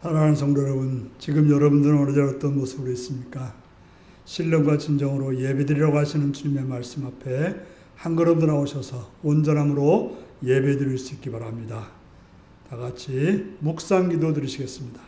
사랑하는 성도 여러분, 지금 여러분들은 오늘 어떤 모습으로 있습니까? 신령과 진정으로 예배드리라고 하시는 주님의 말씀 앞에 한 걸음 더 나오셔서 온전함으로 예배드릴 수 있기 바랍니다. 다 같이 묵상 기도 드리시겠습니다.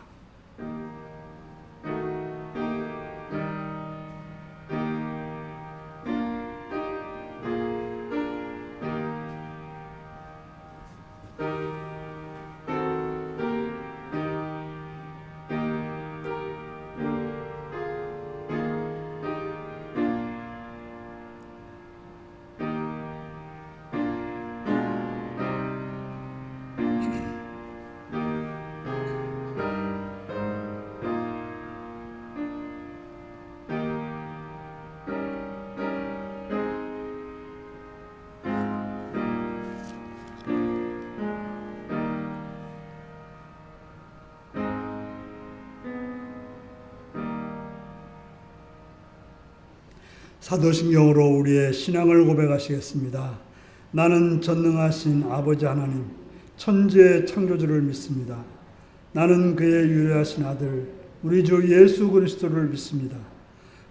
사도신경으로 우리의 신앙을 고백하시겠습니다. 나는 전능하신 아버지 하나님, 천지의 창조주를 믿습니다. 나는 그의 유일하신 아들, 우리 주 예수 그리스도를 믿습니다.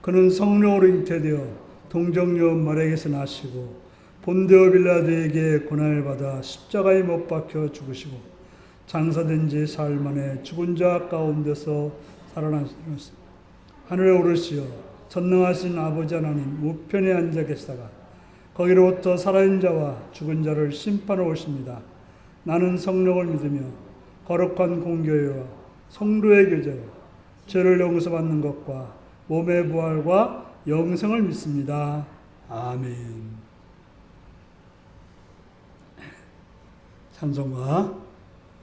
그는 성령으로 잉태되어 동정녀 마리아에게서 나시고 본디오 빌라도에게 고난을 받아 십자가에 못 박혀 죽으시고 장사된 지 사흘 만에 죽은 자 가운데서 살아나셨습니다. 하늘에 오르시어 전능하신 아버지 하나님 우편에 앉아 계시다가 거기로부터 살아있는 자와 죽은 자를 심판하러 오십니다. 나는 성령을 믿으며 거룩한 공교회와 성도의 교제와 죄를 용서받는 것과 몸의 부활과 영생을 믿습니다. 아멘. 찬송가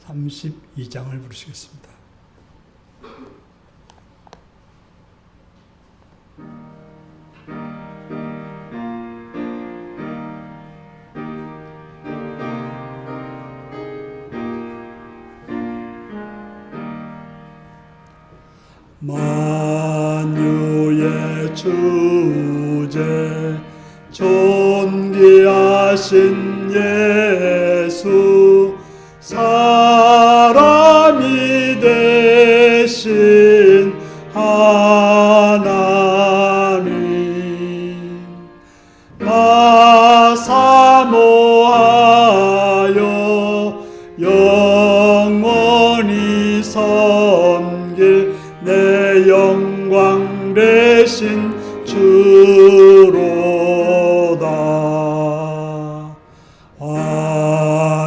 32장을 부르시겠습니다. 만유의 주제 존귀하신 예수 사람이 되신 하나님 나 사모하여 영원히 섬길 내 영광 되신 주로다.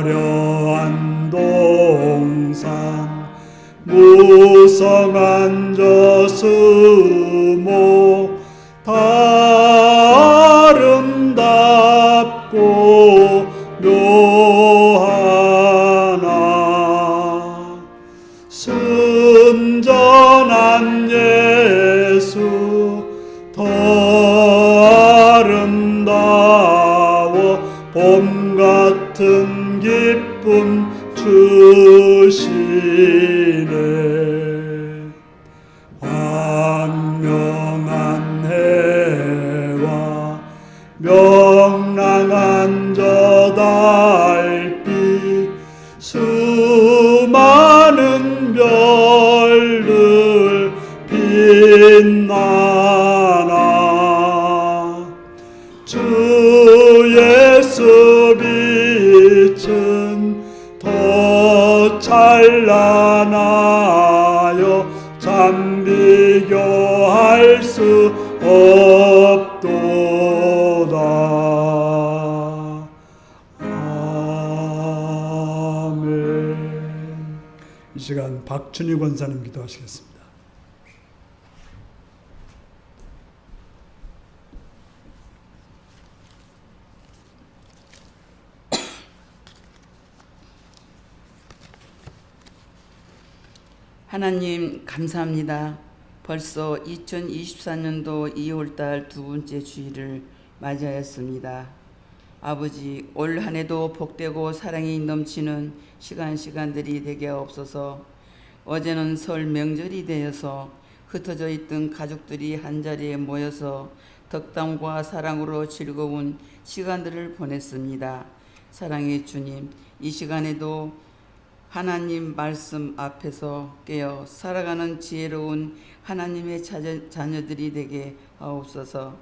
화려한 동상 무성한 저수목 다 아름답고 묘하나 순전한 예수 더 아름다워 봄 같은 기쁨 주시네. 광명한 해와 명랑한 저 달빛 수많은 별들 빛나나 주 예수 빛은 더 찬란하여 참 비교할 수 없도다. 아멘. 이 시간 박춘희 권사님 기도하시겠습니다. 하나님 감사합니다. 벌써 2024년도 2월달 두 번째 주일을 맞이하였습니다. 아버지, 올 한 해도 복되고 사랑이 넘치는 시간들이 되게 없어서 어제는 설 명절이 되어서 흩어져 있던 가족들이 한자리에 모여서 덕담과 사랑으로 즐거운 시간들을 보냈습니다. 사랑의 주님, 이 시간에도 하나님 말씀 앞에서 깨어 살아가는 지혜로운 하나님의 자녀들이 되게 하옵소서.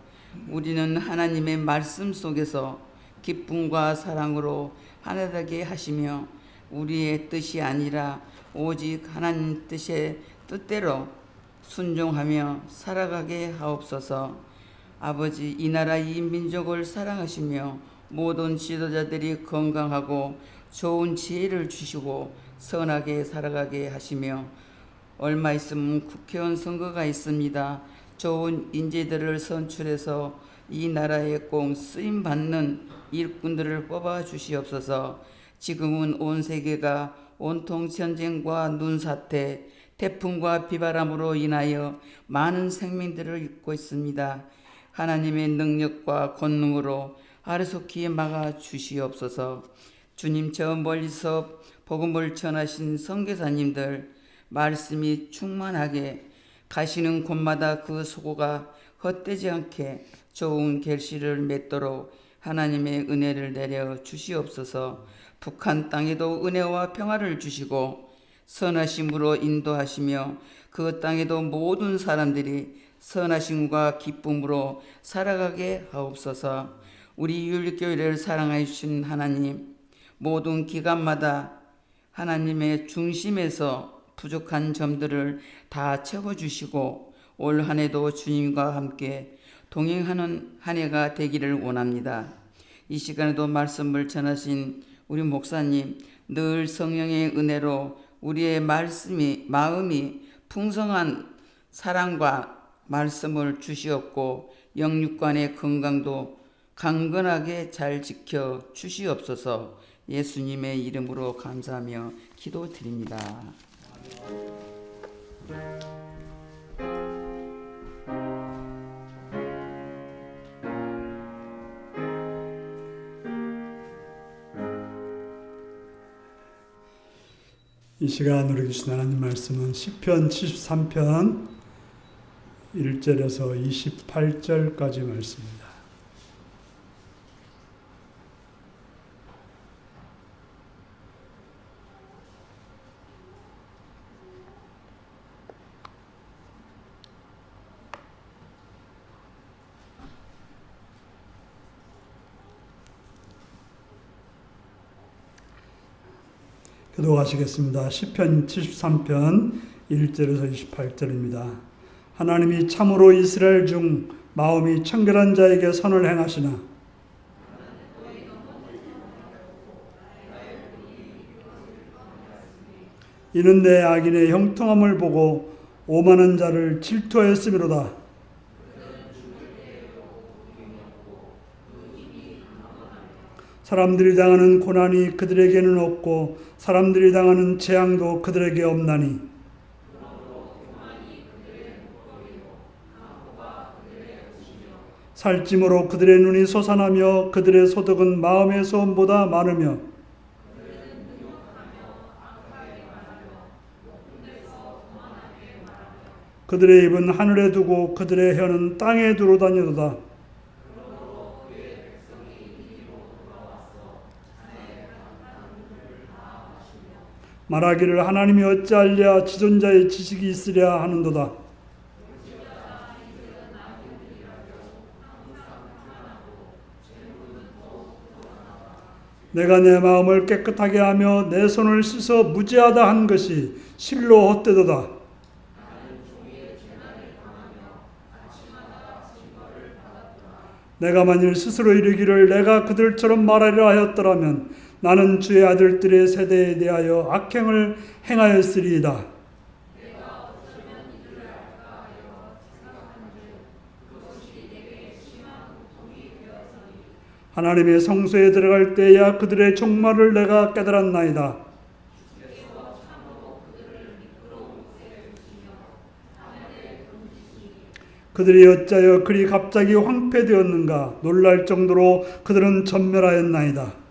우리는 하나님의 말씀 속에서 기쁨과 사랑으로 하나되게 하시며 우리의 뜻이 아니라 오직 하나님 뜻대로 순종하며 살아가게 하옵소서. 아버지, 이 나라 이 민족을 사랑하시며 모든 지도자들이 건강하고 좋은 지혜를 주시고 선하게 살아가게 하시며 얼마 있으면 국회의원 선거가 있습니다. 좋은 인재들을 선출해서 이 나라에 꼭 쓰임받는 일꾼들을 뽑아 주시옵소서. 지금은 온 세계가 온통 전쟁과 눈사태, 태풍과 비바람으로 인하여 많은 생명들을 잃고 있습니다. 하나님의 능력과 권능으로 하루속히 막아 주시옵소서. 주님, 저 멀리서 복음을 전하신 선교사님들 말씀이 충만하게 가시는 곳마다 그 수고가 헛되지 않게 좋은 결실을 맺도록 하나님의 은혜를 내려 주시옵소서. 북한 땅에도 은혜와 평화를 주시고 선하심으로 인도하시며 그 땅에도 모든 사람들이 선하심과 기쁨으로 살아가게 하옵소서. 우리 율교회를 사랑해 주신 하나님, 모든 기간마다 하나님의 중심에서 부족한 점들을 다 채워주시고 올 한 해도 주님과 함께 동행하는 한 해가 되기를 원합니다. 이 시간에도 말씀을 전하신 우리 목사님, 늘 성령의 은혜로 우리의 마음이 풍성한 사랑과 말씀을 주시옵고 영육간의 건강도 강건하게 잘 지켜 주시옵소서. 예수님의 이름으로 감사하며 기도드립니다. 이 시간 우리 주신 하나님 말씀은 시편 73편 1절에서 28절까지 말씀입니다. 기도하시겠습니다. 시편 73편 1절에서 28절입니다. 하나님이 참으로 이스라엘 중 마음이 청결한 자에게 선을 행하시나 이는 내 악인의 형통함을 보고 오만한 자를 질투하였음이로다. 사람들이 당하는 고난이 그들에게는 없고 사람들이 당하는 재앙도 그들에게 없나니 살찜으로 그들의 눈이 솟아나며 그들의 소득은 마음의 소원보다 많으며 그들의 입은 하늘에 두고 그들의 혀는 땅에 두루 다니도다. 말하기를 하나님이 어찌하랴 지존자의 지식이 있으랴 하는도다. 내가 내 마음을 깨끗하게 하며 내 손을 씻어 무죄하다 한 것이 실로 헛되도다. 내가 만일 스스로 이르기를 내가 그들처럼 말하리라 하였더라면 나는 주의 아들들의 세대에 대하여 악행을 행하였으리이다. 하나님의 성소에 들어갈 때야 그들의 종말을 내가 깨달았나이다. 그들이 어찌하여 그리 갑자기 황폐되었는가. 놀랄 정도로 그들은 전멸하였나이다.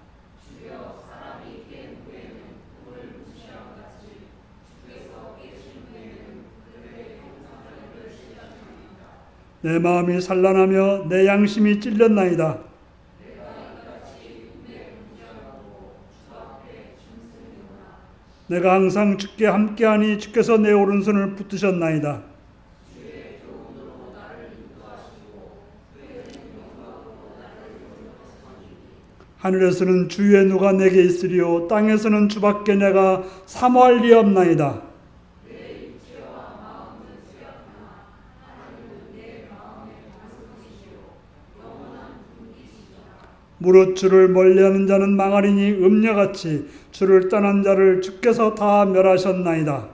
내 마음이 산란하며 내 양심이 찔렸나이다. 내가 항상 주께 함께하니 주께서 내 오른손을 붙드셨나이다. 하늘에서는 주의 누가 내게 있으리요 땅에서는 주밖에 내가 사모할 리 없나이다. 무릇 주를 멀리하는 자는 망하리니 음녀같이 주를 떠난 자를 주께서 다 멸하셨나이다.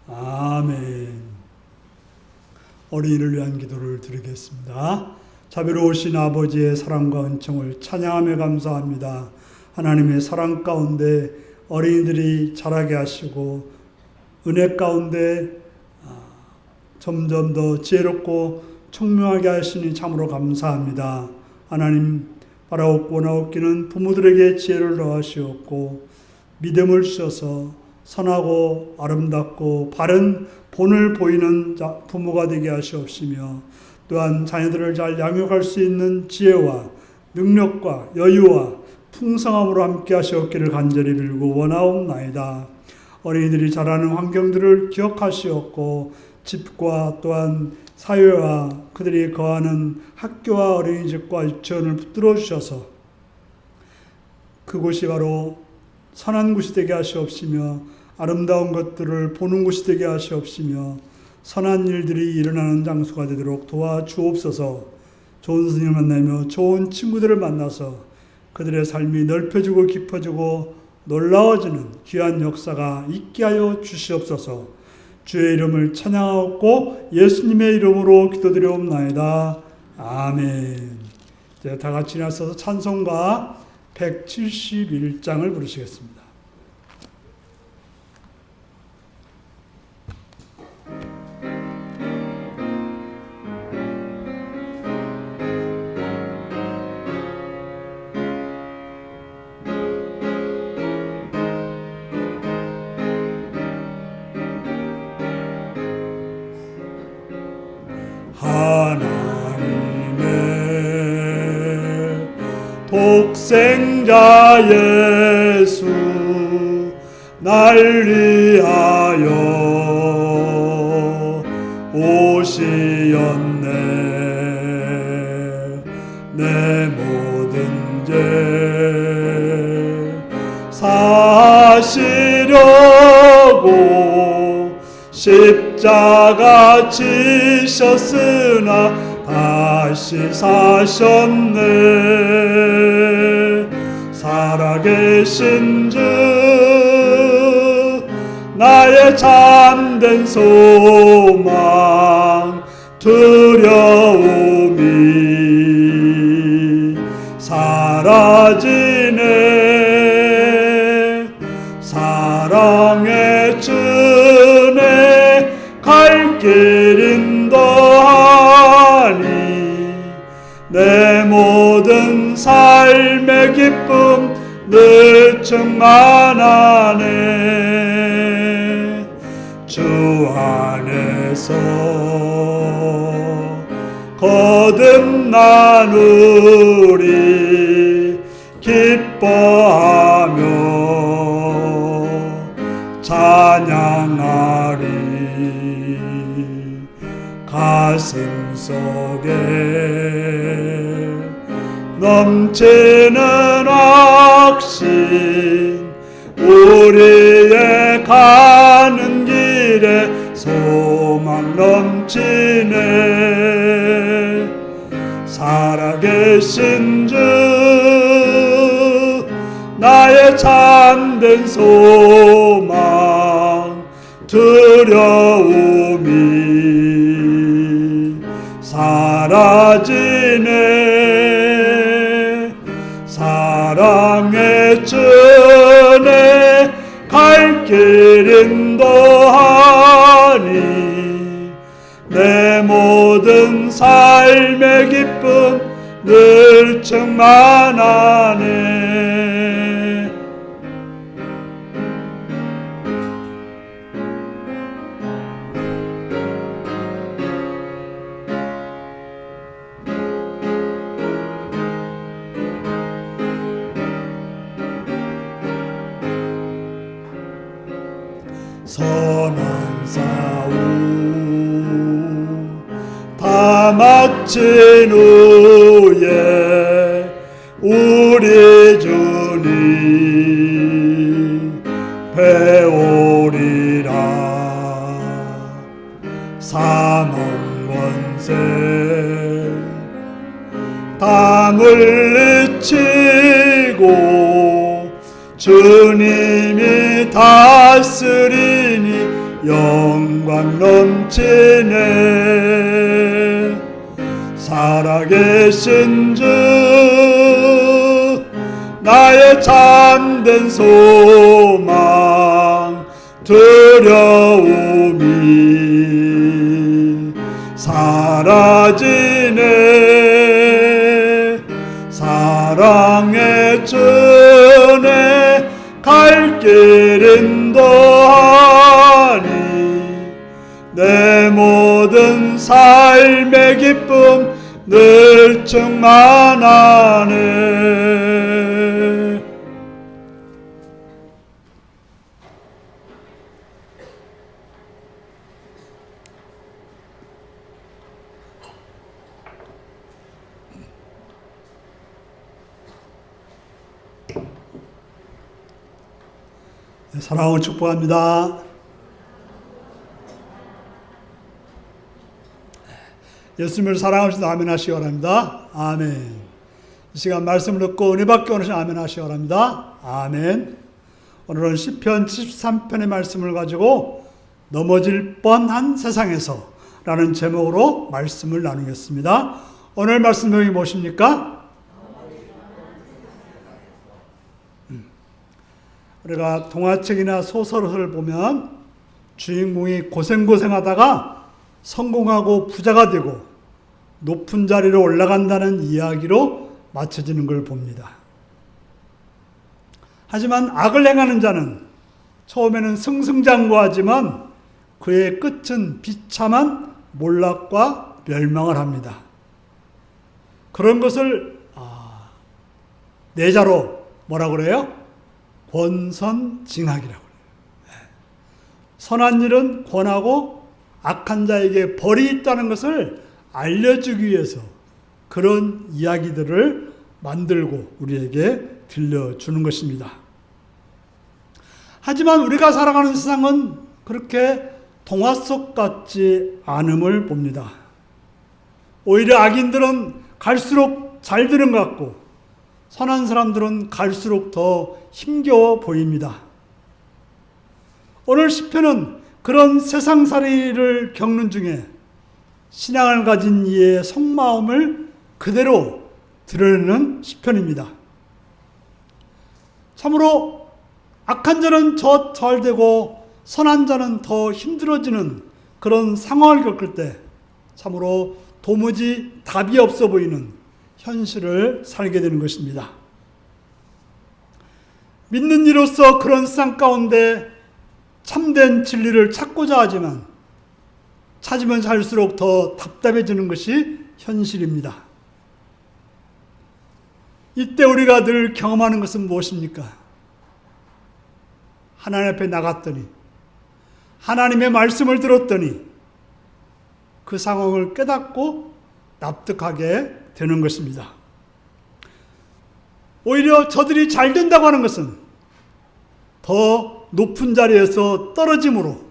아멘. 어린이를 위한 기도를 드리겠습니다. 자비로우신 아버지의 사랑과 은총을 찬양하며 감사합니다. 하나님의 사랑 가운데 어린이들이 자라게 하시고 은혜 가운데 점점 더 지혜롭고 청명하게 하시니 참으로 감사합니다. 하나님, 바라옵고 나옵기는 부모들에게 지혜를 더하시옵고 믿음을 주셔서 선하고 아름답고 바른 본을 보이는 부모가 되게 하시옵시며 또한 자녀들을 잘 양육할 수 있는 지혜와 능력과 여유와 풍성함으로 함께 하시옵기를 간절히 빌고 원하옵나이다. 어린이들이 자라는 환경들을 기억하시옵고 집과 또한 사회와 그들이 거하는 학교와 어린이집과 유치원을 붙들어 주셔서 그곳이 바로 선한 곳이 되게 하시옵시며 아름다운 것들을 보는 곳이 되게 하시옵시며 선한 일들이 일어나는 장소가 되도록 도와주옵소서. 좋은 스님을 만나며 좋은 친구들을 만나서 그들의 삶이 넓혀지고 깊어지고 놀라워지는 귀한 역사가 있게 하여 주시옵소서. 주의 이름을 찬양하옵고 예수님의 이름으로 기도드리옵나이다. 아멘. 이제 다 같이 일어나서 찬송가 171장을 부르시겠습니다. 하나님의 독생자 예수 날 위하여 오시었네. 내 모든 죄 사시려고 십자가 지셨으나 다시 사셨네. 살아계신 주 나의 참된 소망 두려움이 사라지네. 사랑의 주네 갈 길 인도하니 내 모든 삶의 기쁨 늘 충만하네. 주 안에서 거듭나누리 기뻐하며 찬양하리. 가슴 속에 넘치는 확신 우리의 가는 길에 소망 넘치네. 살아계신 주 나의 참된 소망 두려움이 사라지네. 사랑의 주네 갈 길 인도하니 내 모든 삶의 기쁨 늘 충만하네. 다 마친 후에 우리 주님 배우리라. 사망 권세 다 물리치고 주님이 다스리니 영광 넘치네. 살아계신 주 나의 참된 소망 두려움이 사라지네. 사랑의 주내 갈 길 인도하니 내 모든 삶의 기쁨 늘 충만하네. 사랑을 축복합니다. 예수님을 사랑하시는 아멘 하시기 바랍니다. 아멘. 이 시간 말씀을 듣고 은혜 받기 원하시는 아멘 하시기 바랍니다. 아멘. 오늘은 시편 73편의 말씀을 가지고 넘어질 뻔한 세상에서 라는 제목으로 말씀을 나누겠습니다. 오늘 말씀 내용이 무엇입니까? 우리가 동화책이나 소설을 보면 주인공이 고생하다가 성공하고 부자가 되고 높은 자리로 올라간다는 이야기로 마쳐지는 걸 봅니다. 하지만 악을 행하는 자는 처음에는 승승장구하지만 그의 끝은 비참한 몰락과 멸망을 합니다. 그런 것을 내자로 뭐라 그래요? 권선징악이라고 해요. 선한 일은 권하고 악한 자에게 벌이 있다는 것을 알려주기 위해서 그런 이야기들을 만들고 우리에게 들려주는 것입니다. 하지만 우리가 살아가는 세상은 그렇게 동화 속 같지 않음을 봅니다. 오히려 악인들은 갈수록 잘 되는 것 같고 선한 사람들은 갈수록 더 힘겨워 보입니다. 오늘 시편은 그런 세상살이를 겪는 중에 신앙을 가진 이의 속마음을 그대로 드러내는 시편입니다. 참으로 악한 자는 더 잘 되고 선한 자는 더 힘들어지는 그런 상황을 겪을 때 참으로 도무지 답이 없어 보이는 현실을 살게 되는 것입니다. 믿는 이로서 그런 세상 가운데 참된 진리를 찾고자 하지만 찾으면 찾을수록 더 답답해지는 것이 현실입니다. 이때 우리가 늘 경험하는 것은 무엇입니까? 하나님 앞에 나갔더니 하나님의 말씀을 들었더니 그 상황을 깨닫고 납득하게 되는 것입니다. 오히려 저들이 잘 된다고 하는 것은 더 높은 자리에서 떨어짐으로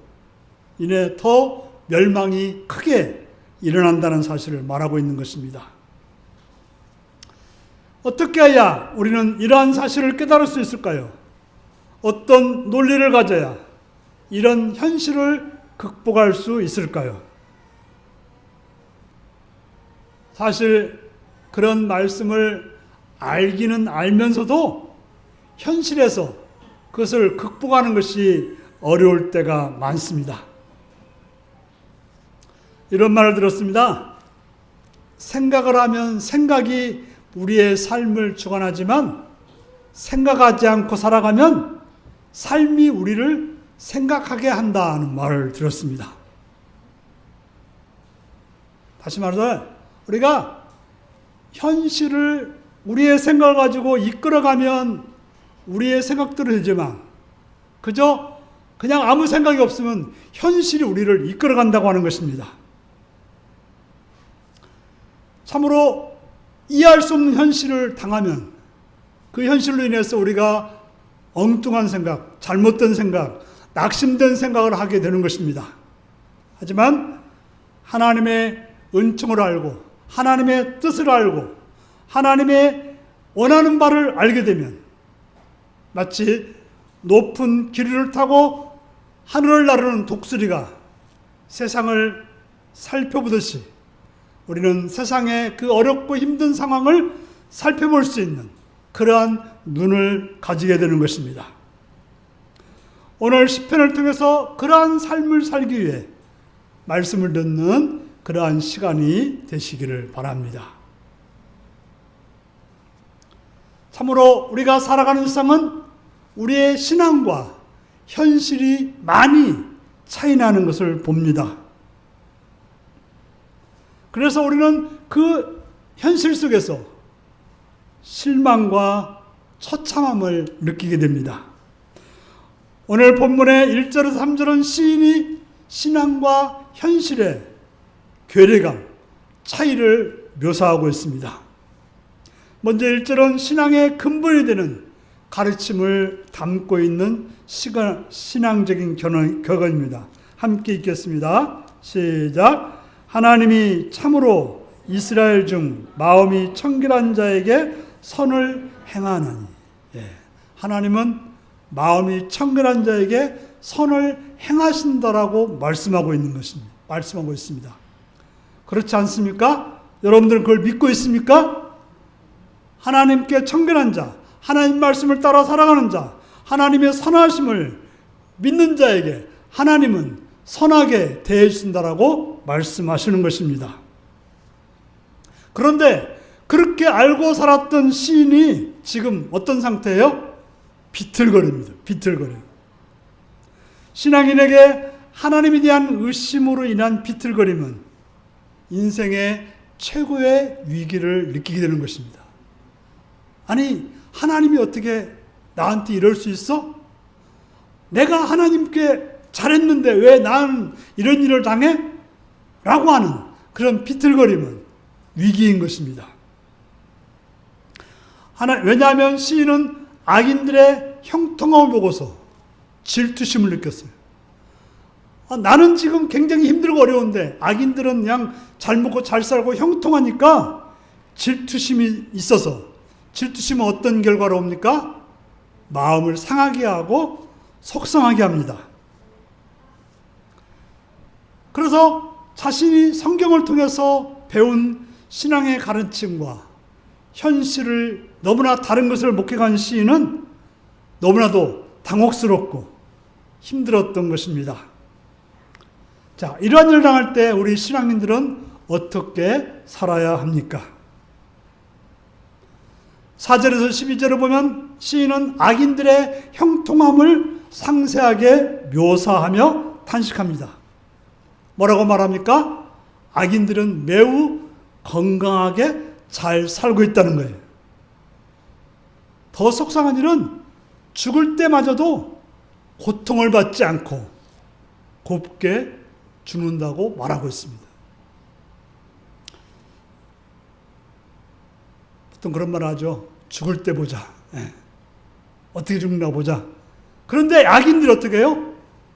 인해 더 멸망이 크게 일어난다는 사실을 말하고 있는 것입니다. 어떻게 해야 우리는 이러한 사실을 깨달을 수 있을까요? 어떤 논리를 가져야 이런 현실을 극복할 수 있을까요? 사실 그런 말씀을 알기는 알면서도 현실에서 그것을 극복하는 것이 어려울 때가 많습니다. 이런 말을 들었습니다. 생각을 하면 생각이 우리의 삶을 주관하지만 생각하지 않고 살아가면 삶이 우리를 생각하게 한다는 말을 들었습니다. 다시 말해서 우리가 현실을 우리의 생각을 가지고 이끌어가면 우리의 생각대로 되지만 그냥 아무 생각이 없으면 현실이 우리를 이끌어간다고 하는 것입니다. 참으로 이해할 수 없는 현실을 당하면 그 현실로 인해서 우리가 엉뚱한 생각, 잘못된 생각, 낙심된 생각을 하게 되는 것입니다. 하지만 하나님의 은총을 알고 하나님의 뜻을 알고 하나님의 원하는 바를 알게 되면 마치 높은 기류를 타고 하늘을 나르는 독수리가 세상을 살펴보듯이 우리는 세상의 그 어렵고 힘든 상황을 살펴볼 수 있는 그러한 눈을 가지게 되는 것입니다. 오늘 시편을 통해서 그러한 삶을 살기 위해 말씀을 듣는 그러한 시간이 되시기를 바랍니다. 참으로 우리가 살아가는 세상은 우리의 신앙과 현실이 많이 차이 나는 것을 봅니다. 그래서 우리는 그 현실 속에서 실망과 처참함을 느끼게 됩니다. 오늘 본문의 1절에서 3절은 시인이 신앙과 현실의 괴리감, 차이를 묘사하고 있습니다. 먼저 1절은 신앙의 근본이 되는 가르침을 담고 있는 신앙적인 격언입니다. 함께 읽겠습니다. 시작. 하나님이 참으로 이스라엘 중 마음이 청결한 자에게 선을 행하나니. 하나님은 마음이 청결한 자에게 선을 행하신다라고 말씀하고 있습니다. 그렇지 않습니까? 여러분들은 그걸 믿고 있습니까? 하나님께 청결한 자, 하나님 말씀을 따라 살아가는 자, 하나님의 선하심을 믿는 자에게 하나님은 선하게 대해주신다라고 말씀하시는 것입니다. 그런데 그렇게 알고 살았던 시인이 지금 어떤 상태예요? 비틀거립니다. 비틀거려요. 신앙인에게 하나님에 대한 의심으로 인한 비틀거림은 인생의 최고의 위기를 느끼게 되는 것입니다. 아니, 하나님이 어떻게 나한테 이럴 수 있어? 내가 하나님께 잘했는데 왜 나는 이런 일을 당해? 라고 하는 그런 비틀거림은 위기인 것입니다. 왜냐하면 시인은 악인들의 형통함을 보고서 질투심을 느꼈어요. 나는 지금 굉장히 힘들고 어려운데 악인들은 그냥 잘 먹고 잘 살고 형통하니까 질투심이 있어서, 질투심은 어떤 결과로 옵니까? 마음을 상하게 하고 속상하게 합니다. 그래서 자신이 성경을 통해서 배운 신앙의 가르침과 현실을 너무나 다른 것을 목격한 시인은 너무나도 당혹스럽고 힘들었던 것입니다. 자, 이러한 일을 당할 때 우리 신앙인들은 어떻게 살아야 합니까? 4절에서 12절을 보면 시인은 악인들의 형통함을 상세하게 묘사하며 탄식합니다. 뭐라고 말합니까? 악인들은 매우 건강하게 잘 살고 있다는 거예요. 더 속상한 일은 죽을 때마저도 고통을 받지 않고 곱게 죽는다고 말하고 있습니다. 보통 그런 말 하죠. 죽을 때 보자. 어떻게 죽나 보자. 그런데 악인들이 어떻게 해요?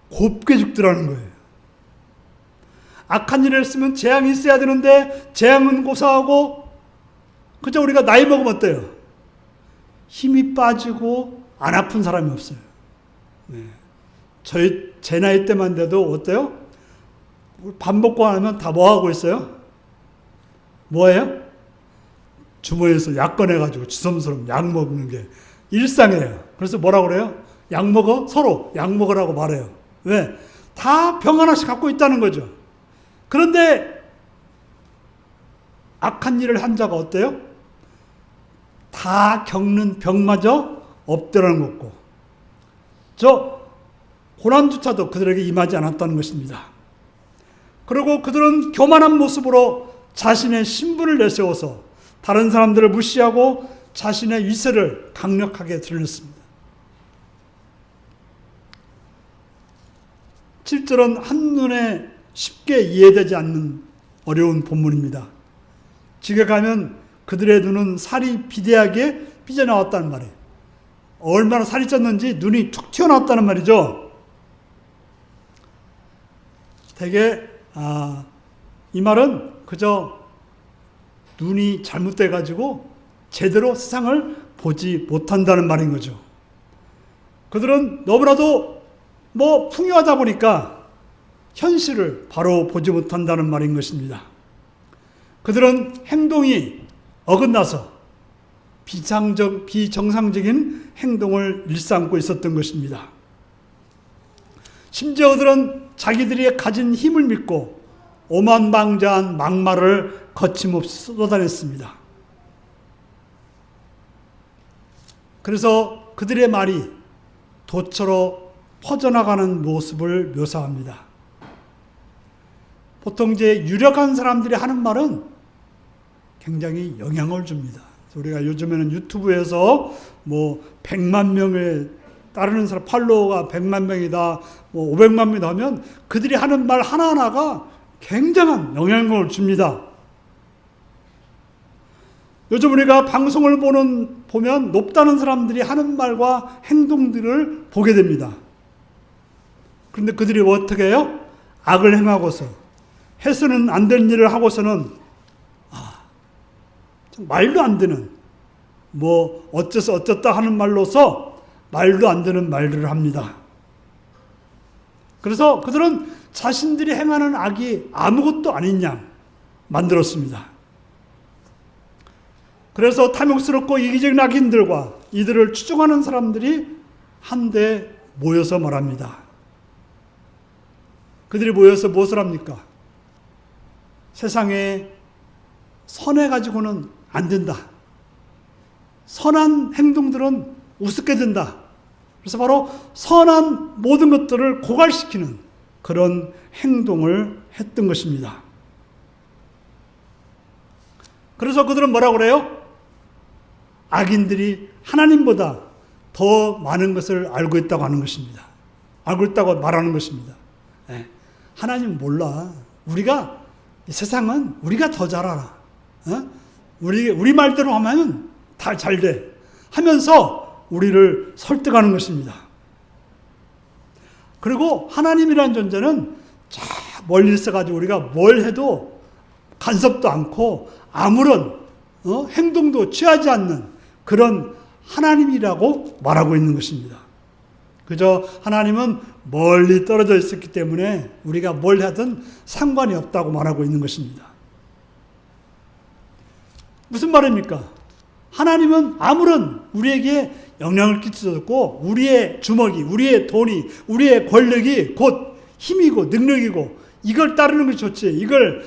곱게 죽더라는 거예요. 악한 일을 했으면 재앙이 있어야 되는데 재앙은 고사하고 그저 우리가 나이 먹으면 어때요? 힘이 빠지고 안 아픈 사람이 없어요. 제 나이 때만 돼도 어때요? 밥 먹고 나면 다 뭐 하고 있어요? 뭐예요? 주머니에서 약 꺼내가지고 주섬주섬 약 먹는 게 일상이에요. 그래서 뭐라고 그래요? 약 먹어? 서로 약 먹으라고 말해요. 왜? 다 병 하나씩 갖고 있다는 거죠. 그런데 악한 일을 한 자가 어때요? 다 겪는 병마저 없더라는 거고, 저 고난조차도 그들에게 임하지 않았다는 것입니다. 그리고 그들은 교만한 모습으로 자신의 신분을 내세워서 다른 사람들을 무시하고 자신의 위세를 강력하게 드러냈습니다. 7절은 한눈에 쉽게 이해되지 않는 어려운 본문입니다. 집에 가면 그들의 눈은 살이 비대하게 삐져나왔다는 말이에요. 얼마나 살이 쪘는지 눈이 툭 튀어나왔다는 말이죠. 되게 이 말은 그저 눈이 잘못돼 가지고 제대로 세상을 보지 못한다는 말인 거죠. 그들은 너무나도 풍요하다 보니까 현실을 바로 보지 못한다는 말인 것입니다. 그들은 행동이 어긋나서 비정상적인 행동을 일삼고 있었던 것입니다. 심지어 그들은 자기들이 가진 힘을 믿고 오만방자한 막말을 거침없이 쏟아냈습니다. 그래서 그들의 말이 도처로 퍼져나가는 모습을 묘사합니다. 보통 이제 유력한 사람들이 하는 말은 굉장히 영향을 줍니다. 우리가 요즘에는 유튜브에서 100만 명을 따르는 사람, 팔로워가 100만 명이다, 500만 명이다 하면 그들이 하는 말 하나하나가 굉장한 영향을 줍니다. 요즘 우리가 방송을 보면 높다는 사람들이 하는 말과 행동들을 보게 됩니다. 그런데 그들이 어떻게 해요? 악을 행하고서 해서는 안 되는 일을 하고서는 말도 안 되는 어째서 어쩌다 하는 말로서 말도 안 되는 말들을 합니다. 그래서 그들은 자신들이 행하는 악이 아무것도 아닌 양 만들었습니다. 그래서 탐욕스럽고 이기적인 악인들과 이들을 추종하는 사람들이 한데 모여서 말합니다. 그들이 모여서 무엇을 합니까? 세상에 선해 가지고는 안 된다. 선한 행동들은 우습게 된다. 그래서 바로 선한 모든 것들을 고갈시키는 그런 행동을 했던 것입니다. 그래서 그들은 뭐라고 그래요? 악인들이 하나님보다 더 많은 것을 알고 있다고 하는 것입니다. 알고 있다고 말하는 것입니다. 하나님 몰라. 이 세상은 우리가 더 잘 알아. 우리 말대로 하면 다 잘 돼. 하면서 우리를 설득하는 것입니다. 그리고 하나님이라는 존재는 저 멀리 있어가지고 우리가 뭘 해도 간섭도 않고 아무런 행동도 취하지 않는 그런 하나님이라고 말하고 있는 것입니다. 그저 하나님은 멀리 떨어져 있었기 때문에 우리가 뭘 하든 상관이 없다고 말하고 있는 것입니다. 무슨 말입니까? 하나님은 아무런 우리에게 영향을 끼치셨고 우리의 주먹이, 우리의 돈이, 우리의 권력이 곧 힘이고 능력이고 이걸 따르는 것이 좋지, 이걸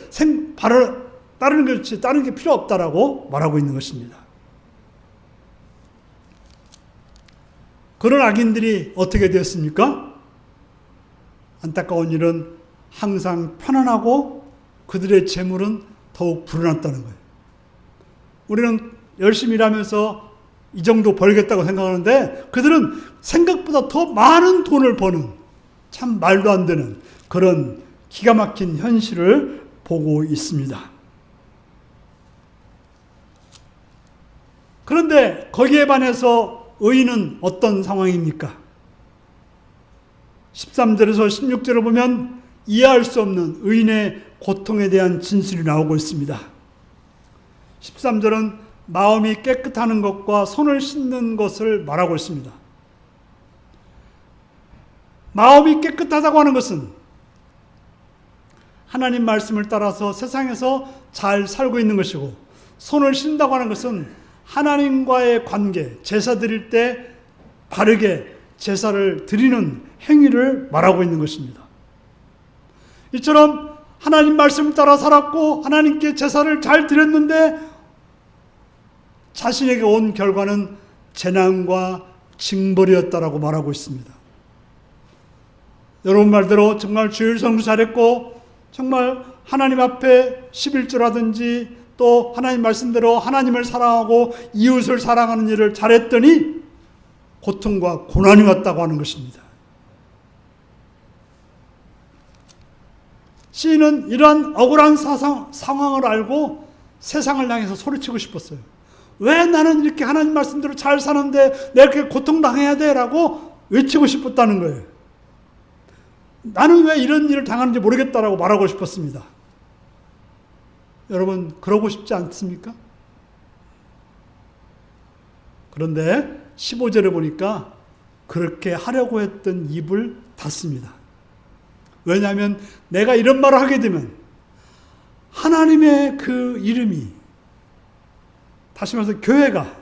따르는 것이 좋지, 따르는 게 필요 없다라고 말하고 있는 것입니다. 그런 악인들이 어떻게 되었습니까? 안타까운 일은 항상 편안하고 그들의 재물은 더욱 불어났다는 거예요. 우리는 열심히 일하면서 이 정도 벌겠다고 생각하는데 그들은 생각보다 더 많은 돈을 버는 참 말도 안 되는 그런 기가 막힌 현실을 보고 있습니다. 그런데 거기에 반해서 의인은 어떤 상황입니까? 13절에서 16절을 보면 이해할 수 없는 의인의 고통에 대한 진술이 나오고 있습니다. 13절은 마음이 깨끗하는 것과 손을 씻는 것을 말하고 있습니다. 마음이 깨끗하다고 하는 것은 하나님 말씀을 따라서 세상에서 잘 살고 있는 것이고, 손을 씻는다고 하는 것은 하나님과의 관계, 제사 드릴 때 바르게 제사를 드리는 행위를 말하고 있는 것입니다. 이처럼 하나님 말씀을 따라 살았고 하나님께 제사를 잘 드렸는데 자신에게 온 결과는 재난과 징벌이었다라고 말하고 있습니다. 여러분 말대로 정말 주일 성수 잘했고 정말 하나님 앞에 11조라든지 또 하나님 말씀대로 하나님을 사랑하고 이웃을 사랑하는 일을 잘했더니 고통과 고난이 왔다고 하는 것입니다. 시인은 이러한 억울한 상황을 알고 세상을 향해서 소리치고 싶었어요. 왜 나는 이렇게 하나님 말씀대로 잘 사는데 내가 이렇게 고통당해야 돼? 라고 외치고 싶었다는 거예요. 나는 왜 이런 일을 당하는지 모르겠다라고 말하고 싶었습니다. 여러분, 그러고 싶지 않습니까? 그런데 15절에 보니까 그렇게 하려고 했던 입을 닫습니다. 왜냐하면 내가 이런 말을 하게 되면 하나님의 그 이름이, 다시 말해서 교회가,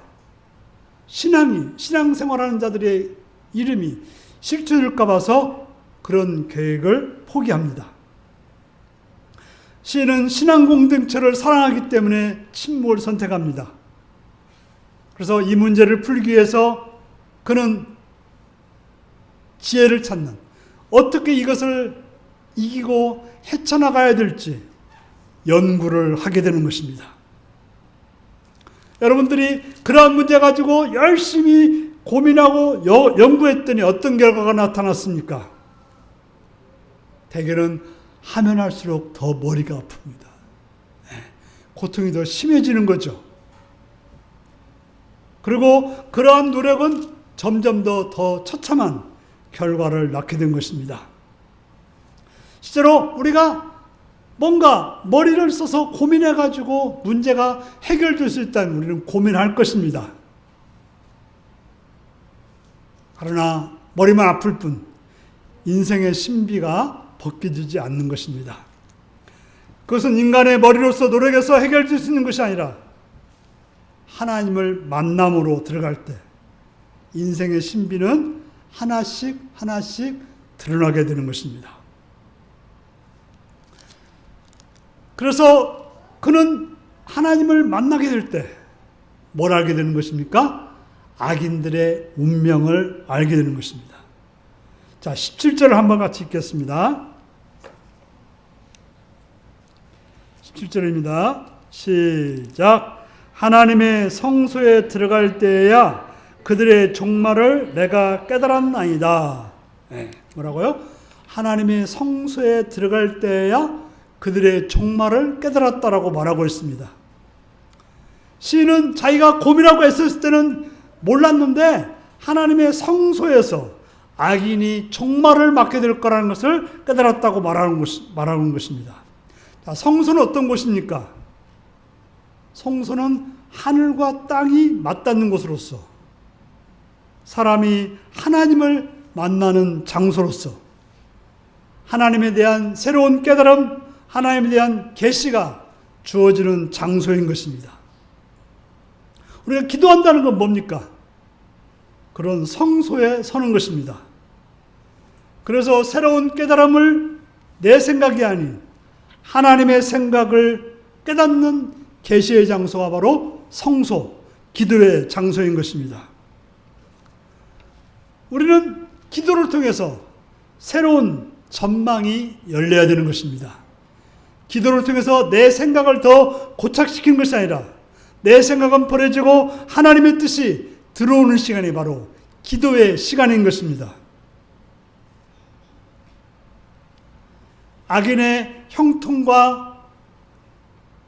신앙생활하는 자들의 이름이 실추될까 봐서 그런 계획을 포기합니다. 시인은 신앙 공동체를 사랑하기 때문에 침묵을 선택합니다. 그래서 이 문제를 풀기 위해서 그는 지혜를 찾는, 어떻게 이것을 이기고 헤쳐나가야 될지 연구를 하게 되는 것입니다. 여러분들이 그러한 문제 가지고 열심히 고민하고 연구했더니 어떤 결과가 나타났습니까? 대개는 하면 할수록 더 머리가 아픕니다. 고통이 더 심해지는 거죠. 그리고 그러한 노력은 점점 더 처참한 결과를 낳게 된 것입니다. 실제로 우리가 뭔가 머리를 써서 고민해가지고 문제가 해결될 수 있다면 우리는 고민할 것입니다. 그러나 머리만 아플 뿐 인생의 신비가 벗겨지지 않는 것입니다. 그것은 인간의 머리로서 노력해서 해결될 수 있는 것이 아니라 하나님을 만남으로 들어갈 때 인생의 신비는 하나씩 드러나게 되는 것입니다. 그래서 그는 하나님을 만나게 될 때 뭘 알게 되는 것입니까? 악인들의 운명을 알게 되는 것입니다. 자, 17절을 한번 같이 읽겠습니다. 17절입니다. 시작. 하나님의 성소에 들어갈 때에야 그들의 종말을 내가 깨달았나이다. 네, 뭐라고요? 하나님의 성소에 들어갈 때에야 그들의 종말을 깨달았다라고 말하고 있습니다. 시인은 자기가 고민하고 애썼을 때는 몰랐는데 하나님의 성소에서 악인이 종말을 맞게 될 거라는 것을 깨달았다고 말하는 것입니다. 자, 성소는 어떤 곳입니까? 성소는 하늘과 땅이 맞닿는 곳으로서 사람이 하나님을 만나는 장소로서 하나님에 대한 새로운 깨달음, 하나님에 대한 계시가 주어지는 장소인 것입니다. 우리가 기도한다는 건 뭡니까? 그런 성소에 서는 것입니다. 그래서 새로운 깨달음을 내 생각이 아닌 하나님의 생각을 깨닫는 계시의 장소가 바로 성소, 기도의 장소인 것입니다. 우리는 기도를 통해서 새로운 전망이 열려야 되는 것입니다. 기도를 통해서 내 생각을 더 고착시키는 것이 아니라 내 생각은 버려지고 하나님의 뜻이 들어오는 시간이 바로 기도의 시간인 것입니다. 악인의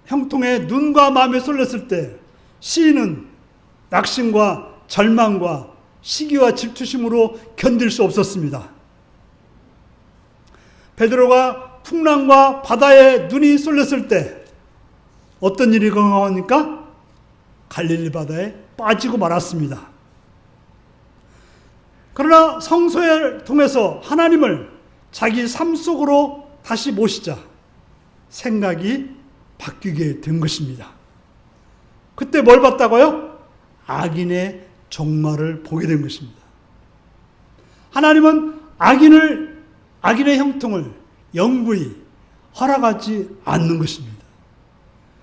형통에 눈과 마음에 쏠렸을 때 시인은 낙심과 절망과 시기와 질투심으로 견딜 수 없었습니다. 베드로가 풍랑과 바다에 눈이 쏠렸을 때 어떤 일이 경험합니까? 갈릴리 바다에 빠지고 말았습니다. 그러나 성소를 통해서 하나님을 자기 삶 속으로 다시 모시자 생각이 바뀌게 된 것입니다. 그때 뭘 봤다고요? 악인의 종말을 보게 된 것입니다. 하나님은 악인의 형통을 영구히 허락하지 않는 것입니다.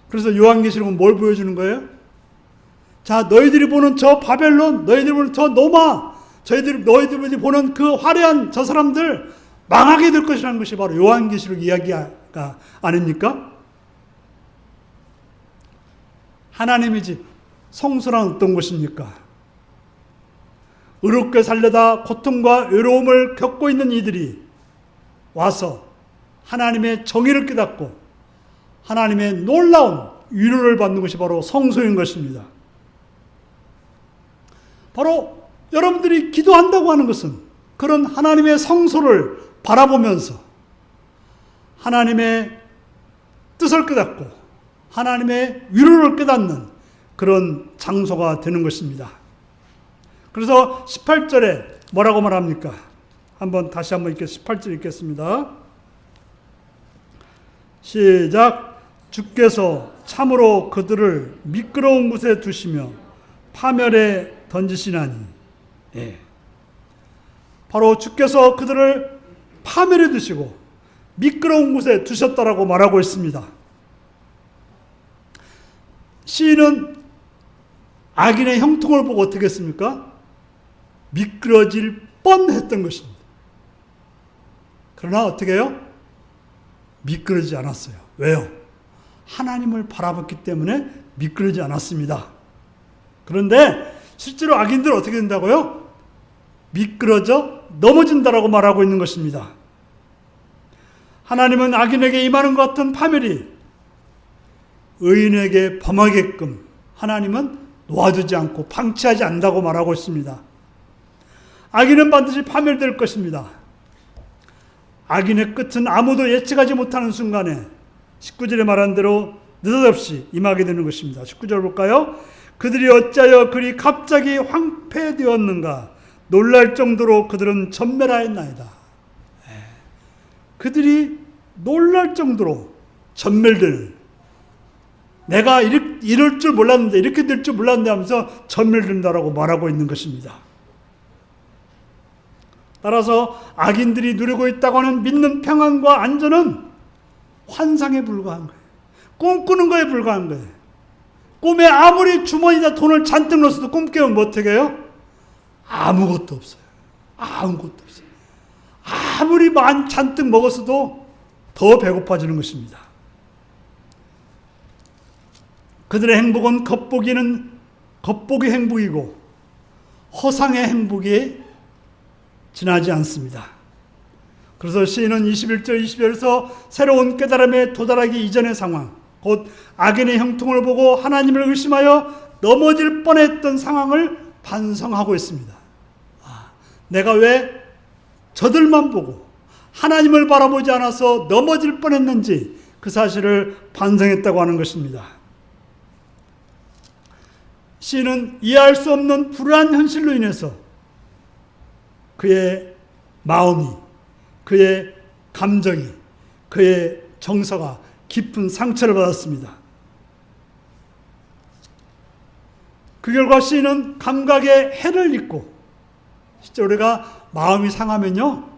그래서 요한계시록은 뭘 보여주는 거예요? 자, 너희들이 보는 저 바벨론, 너희들이 보는 저 노마, 너희들이 보는 그 화려한 저 사람들 망하게 될 것이라는 것이 바로 요한계시록 이야기가 아닙니까? 하나님의 집, 성소란 어떤 곳입니까? 의롭게 살려다 고통과 외로움을 겪고 있는 이들이 와서 하나님의 정의를 깨닫고 하나님의 놀라운 위로를 받는 것이 바로 성소인 것입니다. 바로 여러분들이 기도한다고 하는 것은 그런 하나님의 성소를 바라보면서 하나님의 뜻을 깨닫고 하나님의 위로를 깨닫는 그런 장소가 되는 것입니다. 그래서 18절에 뭐라고 말합니까? 다시 한번 18절 읽겠습니다. 시작. 주께서 참으로 그들을 미끄러운 곳에 두시며 파멸에 던지시나니. 예. 바로 주께서 그들을 파멸에 두시고 미끄러운 곳에 두셨다라고 말하고 있습니다. 시인은 악인의 형통을 보고 어떻게 했습니까? 미끄러질 뻔했던 것입니다. 그러나 어떻게 해요? 미끄러지지 않았어요. 왜요? 하나님을 바라봤기 때문에 미끄러지지 않았습니다. 그런데 실제로 악인들은 어떻게 된다고요? 미끄러져 넘어진다라고 말하고 있는 것입니다. 하나님은 악인에게 임하는 것 같은 파멸이 의인에게 범하게끔 하나님은 놓아두지 않고 방치하지 않는다고 말하고 있습니다. 악인은 반드시 파멸될 것입니다. 악인의 끝은 아무도 예측하지 못하는 순간에 19절에 말한 대로 느닷없이 임하게 되는 것입니다. 19절 볼까요? 그들이 어찌하여 그리 갑자기 황폐되었는가? 놀랄 정도로 그들은 전멸하였나이다. 그들이 놀랄 정도로 전멸되는, 내가 이럴 줄 몰랐는데, 이렇게 될 줄 몰랐는데 하면서 전멸된다라고 말하고 있는 것입니다. 따라서 악인들이 누리고 있다고 하는 믿는 평안과 안전은 환상에 불과한 거예요. 꿈꾸는 거에 불과한 거예요. 꿈에 아무리 주머니에다 돈을 잔뜩 넣어서도 꿈 깨우면 어떻게 해요? 아무것도 없어요. 아무것도 없어요. 아무리 잔뜩 먹었어도 더 배고파지는 것입니다. 그들의 행복은 겉보기 행복이고 허상의 행복이 지나지 않습니다. 그래서 시인은 21절 22절에서 새로운 깨달음에 도달하기 이전의 상황, 곧 악인의 형통을 보고 하나님을 의심하여 넘어질 뻔했던 상황을 반성하고 있습니다. 내가 왜 저들만 보고 하나님을 바라보지 않아서 넘어질 뻔했는지 그 사실을 반성했다고 하는 것입니다. 시인은 이해할 수 없는 불안한 현실로 인해서 그의 마음이, 그의 감정이, 그의 정서가 깊은 상처를 받았습니다. 그 결과 시인은 감각의 해를 입고, 진짜 우리가 마음이 상하면요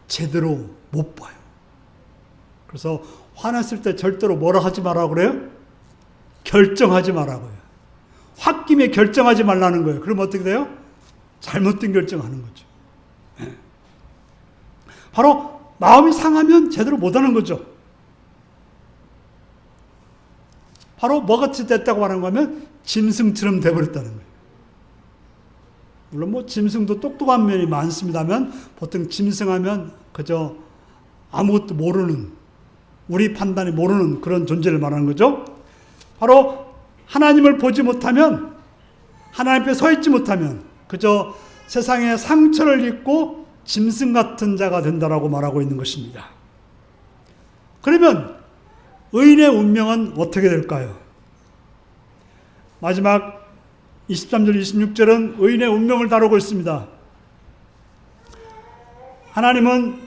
제대로 못 봐요. 그래서 화났을 때 절대로 뭐라 하지 말라고 그래요? 결정하지 말라고요. 홧김에 결정하지 말라는 거예요. 그럼 어떻게 돼요? 잘못된 결정하는 거죠. 바로 마음이 상하면 제대로 못하는 거죠. 바로 뭐같이 됐다고 하는 거면 짐승처럼 돼버렸다는 거예요. 물론 짐승도 똑똑한 면이 많습니다만 보통 짐승하면 그저 아무것도 모르는, 우리 판단이 모르는 그런 존재를 말하는 거죠. 바로 하나님을 보지 못하면, 하나님 앞에 서 있지 못하면 그저 세상에 상처를 입고 짐승 같은 자가 된다라고 말하고 있는 것입니다. 그러면 의인의 운명은 어떻게 될까요? 마지막 23절 26절은 의인의 운명을 다루고 있습니다. 하나님은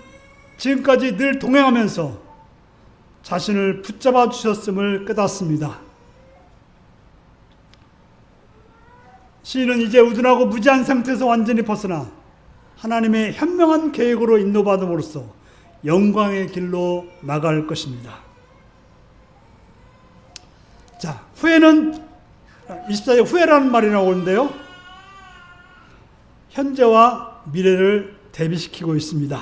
지금까지 늘 동행하면서 자신을 붙잡아 주셨음을 깨닫습니다. 시인은 이제 우둔하고 무지한 상태에서 완전히 벗어나 하나님의 현명한 계획으로 인도받음으로써 영광의 길로 나갈 것입니다. 자, 후회는 24절 후회라는 말이 나오는데요. 현재와 미래를 대비시키고 있습니다.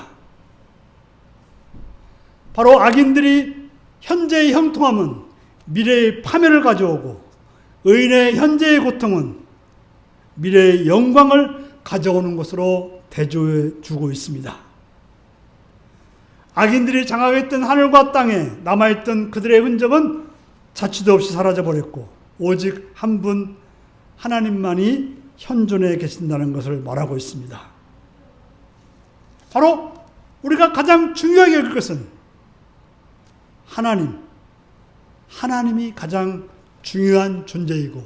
바로 악인들이 현재의 형통함은 미래의 파멸을 가져오고 의인의 현재의 고통은 미래의 영광을 가져오는 것으로 대조해 주고 있습니다. 악인들이 장악했던 하늘과 땅에 남아있던 그들의 흔적은 자취도 없이 사라져버렸고 오직 한 분 하나님만이 현존해 계신다는 것을 말하고 있습니다. 바로 우리가 가장 중요하게 여길 것은 하나님이 가장 중요한 존재이고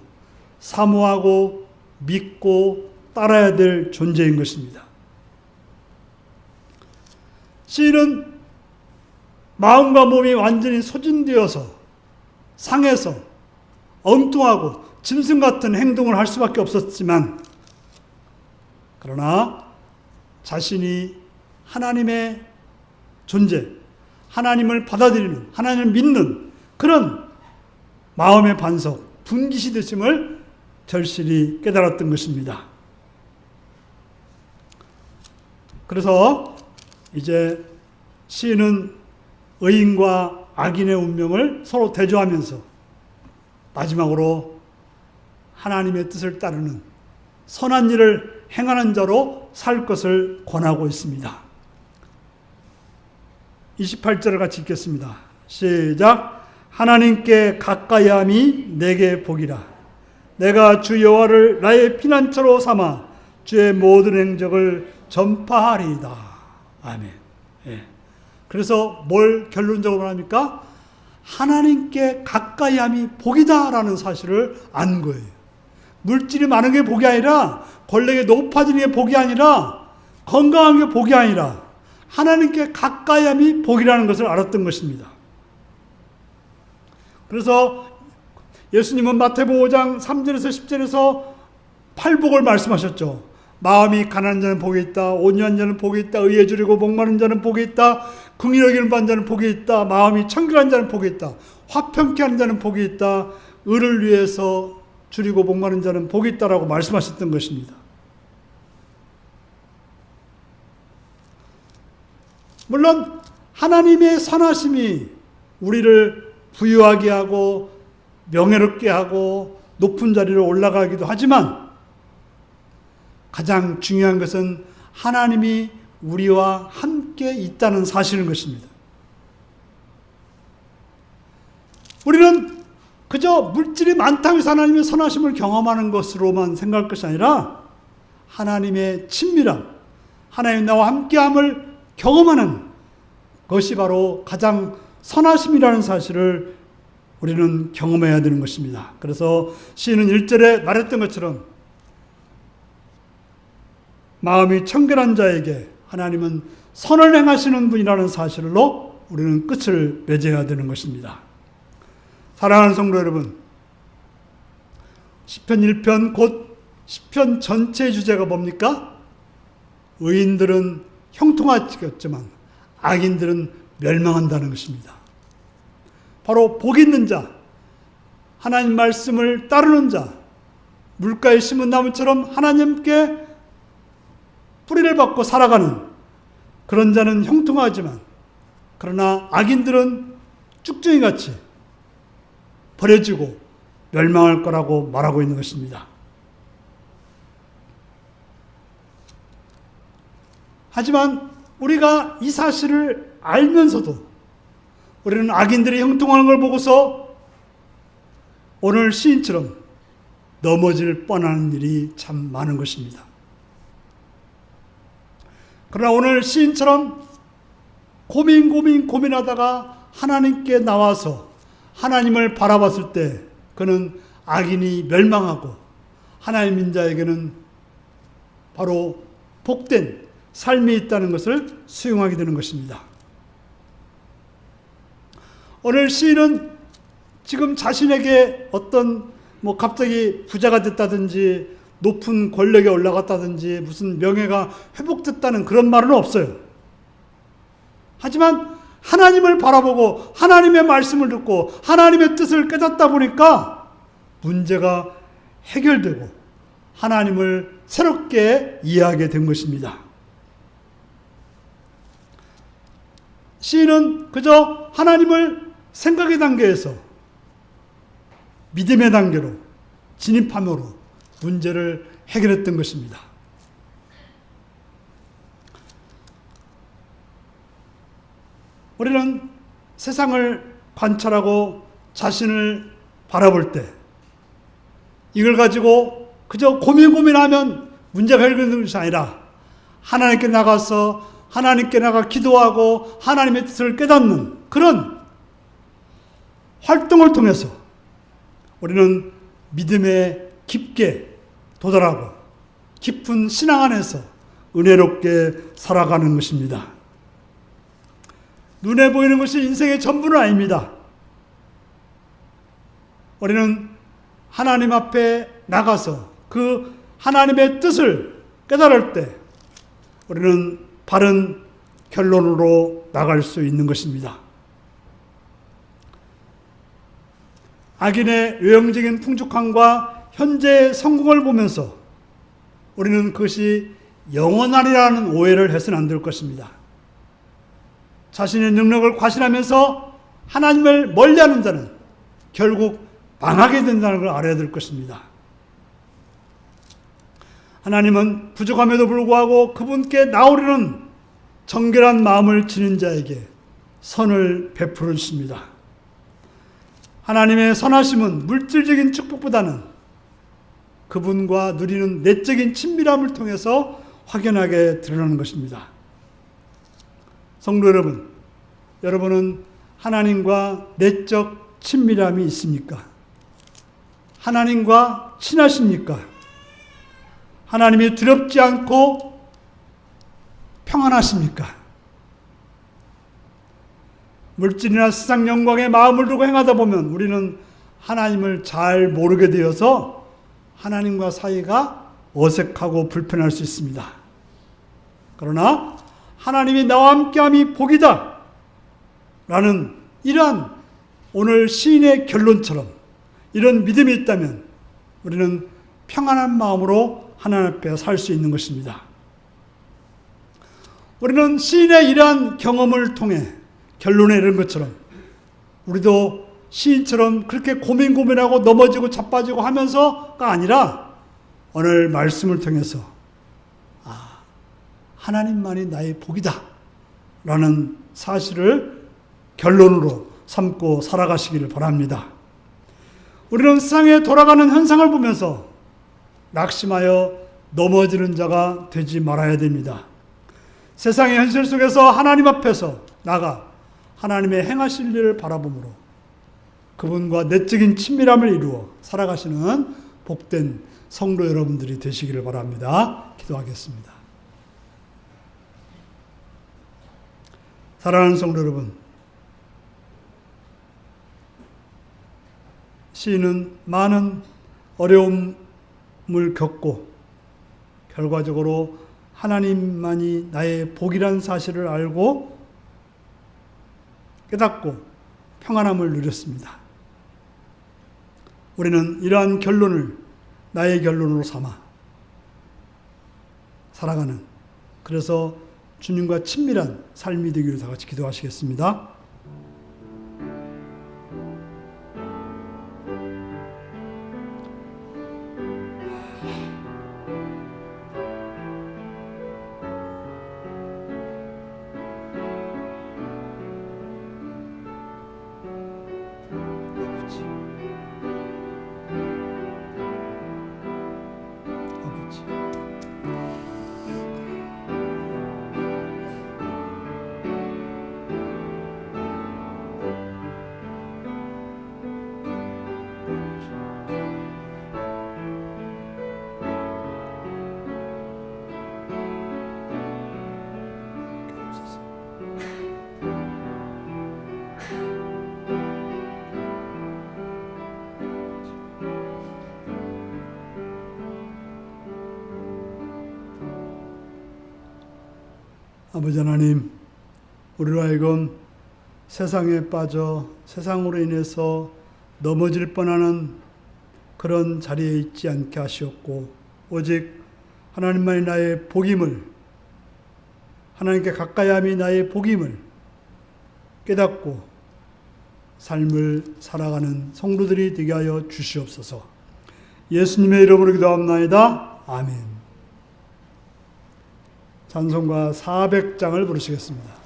사모하고 믿고 따라야 될 존재인 것입니다. 시인은 마음과 몸이 완전히 소진되어서 상해서 엉뚱하고 짐승 같은 행동을 할 수밖에 없었지만, 그러나 자신이 하나님의 존재, 하나님을 받아들이는, 하나님을 믿는 그런 마음의 반석, 분깃이 되심을 절실히 깨달았던 것입니다. 그래서 이제 시인은 의인과 악인의 운명을 서로 대조하면서 마지막으로 하나님의 뜻을 따르는 선한 일을 행하는 자로 살 것을 권하고 있습니다. 28절을 같이 읽겠습니다. 시작. 하나님께 가까이함이 내게 복이라. 내가 주 여호와를 나의 피난처로 삼아 주의 모든 행적을 전파하리이다. 아멘. 예. 그래서 뭘 결론적으로 말합니까? 하나님께 가까이함이 복이다라는 사실을 안 거예요. 물질이 많은 게 복이 아니라, 권력이 높아지는 게 복이 아니라, 건강한 게 복이 아니라 하나님께 가까이함이 복이라는 것을 알았던 것입니다. 그래서 예수님은 마태복음 5장 3절에서 10절에서 팔복을 말씀하셨죠. 마음이 가난한 자는 복이 있다. 온유한 자는 복이 있다. 의에 주리고 목마른 자는 복이 있다. 긍휼히 여기는 받는 자는 복이 있다. 마음이 청결한 자는 복이 있다. 화평케 하는 자는 복이 있다. 의를 위해서 주리고 목마른 자는 복이 있다라고 말씀하셨던 것입니다. 물론 하나님의 선하심이 우리를 부유하게 하고 명예롭게 하고 높은 자리로 올라가기도 하지만, 가장 중요한 것은 하나님이 우리와 함께 있다는 사실인 것입니다. 우리는 그저 물질이 많다고 해서 하나님의 선하심을 경험하는 것으로만 생각할 것이 아니라 하나님의 친밀함, 하나님 나와 함께함을 경험하는 것이 바로 가장 선하심이라는 사실을 우리는 경험해야 되는 것입니다. 그래서 시인은 1절에 말했던 것처럼 마음이 청결한 자에게 하나님은 선을 행하시는 분이라는 사실로 우리는 끝을 맺어야 되는 것입니다. 사랑하는 성도 여러분, 시편 1편 곧 시편 전체의 주제가 뭡니까? 의인들은 형통하겠지만 악인들은 멸망한다는 것입니다. 바로 복 있는 자, 하나님 말씀을 따르는 자, 물가에 심은 나무처럼 하나님께 뿌리를 받고 살아가는 그런 자는 형통하지만, 그러나 악인들은 쭉정이같이 버려지고 멸망할 거라고 말하고 있는 것입니다. 하지만 우리가 이 사실을 알면서도 우리는 악인들이 형통하는 걸 보고서 오늘 시인처럼 넘어질 뻔한 일이 참 많은 것입니다. 그러나 오늘 시인처럼 고민하다가 하나님께 나와서 하나님을 바라봤을 때 그는 악인이 멸망하고 하나님 인자에게는 바로 복된 삶이 있다는 것을 수용하게 되는 것입니다. 오늘 시인은 지금 자신에게 어떤 갑자기 부자가 됐다든지 높은 권력에 올라갔다든지 무슨 명예가 회복됐다는 그런 말은 없어요. 하지만 하나님을 바라보고 하나님의 말씀을 듣고 하나님의 뜻을 깨닫다 보니까 문제가 해결되고 하나님을 새롭게 이해하게 된 것입니다. 시인은 그저 하나님을 생각의 단계에서 믿음의 단계로 진입함으로 문제를 해결했던 것입니다. 우리는 세상을 관찰하고 자신을 바라볼 때 이걸 가지고 그저 고민하면 문제가 해결되는 것이 아니라 하나님께 나가 기도하고 하나님의 뜻을 깨닫는 그런 활동을 통해서 우리는 믿음에 깊게 도달하고 깊은 신앙 안에서 은혜롭게 살아가는 것입니다. 눈에 보이는 것이 인생의 전부는 아닙니다. 우리는 하나님 앞에 나가서 그 하나님의 뜻을 깨달을 때 우리는 바른 결론으로 나갈 수 있는 것입니다. 악인의 외형적인 풍족함과 현재의 성공을 보면서 우리는 그것이 영원하리라는 오해를 해서는 안 될 것입니다. 자신의 능력을 과신하면서 하나님을 멀리하는 자는 결국 망하게 된다는 걸 알아야 될 것입니다. 하나님은 부족함에도 불구하고 그분께 나오려는 정결한 마음을 지닌 자에게 선을 베풀어 주십니다. 하나님의 선하심은 물질적인 축복보다는 그분과 누리는 내적인 친밀함을 통해서 확연하게 드러나는 것입니다. 성도 여러분, 여러분은 하나님과 내적 친밀함이 있습니까? 하나님과 친하십니까? 하나님이 두렵지 않고 평안하십니까? 물질이나 세상 영광에 마음을 두고 행하다 보면 우리는 하나님을 잘 모르게 되어서 하나님과 사이가 어색하고 불편할 수 있습니다. 그러나 하나님이 나와 함께함이 복이다 라는 이러한 오늘 시인의 결론처럼 이런 믿음이 있다면 우리는 평안한 마음으로 하나님 앞에 살 수 있는 것입니다. 우리는 시인의 이러한 경험을 통해 결론에 이른 것처럼 우리도 시인처럼 그렇게 고민하고 넘어지고 자빠지고 하면서가 아니라 오늘 말씀을 통해서 하나님만이 나의 복이다 라는 사실을 결론으로 삼고 살아가시기를 바랍니다. 우리는 세상에 돌아가는 현상을 보면서 낙심하여 넘어지는 자가 되지 말아야 됩니다. 세상의 현실 속에서 하나님 앞에서 나가 하나님의 행하실 일을 바라보므로 그분과 내적인 친밀함을 이루어 살아가시는 복된 성도 여러분들이 되시기를 바랍니다. 기도하겠습니다. 사랑하는 성도 여러분, 시인은 많은 어려움을 겪고 결과적으로 하나님만이 나의 복이란 사실을 알고 깨닫고 평안함을 누렸습니다. 우리는 이러한 결론을 나의 결론으로 삼아 살아가는, 그래서 주님과 친밀한 삶이 되기를 다 같이 기도하시겠습니다. 아버지 하나님, 우리로 하여금 세상에 빠져 세상으로 인해서 넘어질 뻔하는 그런 자리에 있지 않게 하시었고, 오직 하나님만이 나의 복임을, 하나님께 가까이함이 나의 복임을 깨닫고 삶을 살아가는 성도들이 되게 하여 주시옵소서. 예수님의 이름으로 기도합나이다. 아멘. 찬송가 400장을 부르시겠습니다.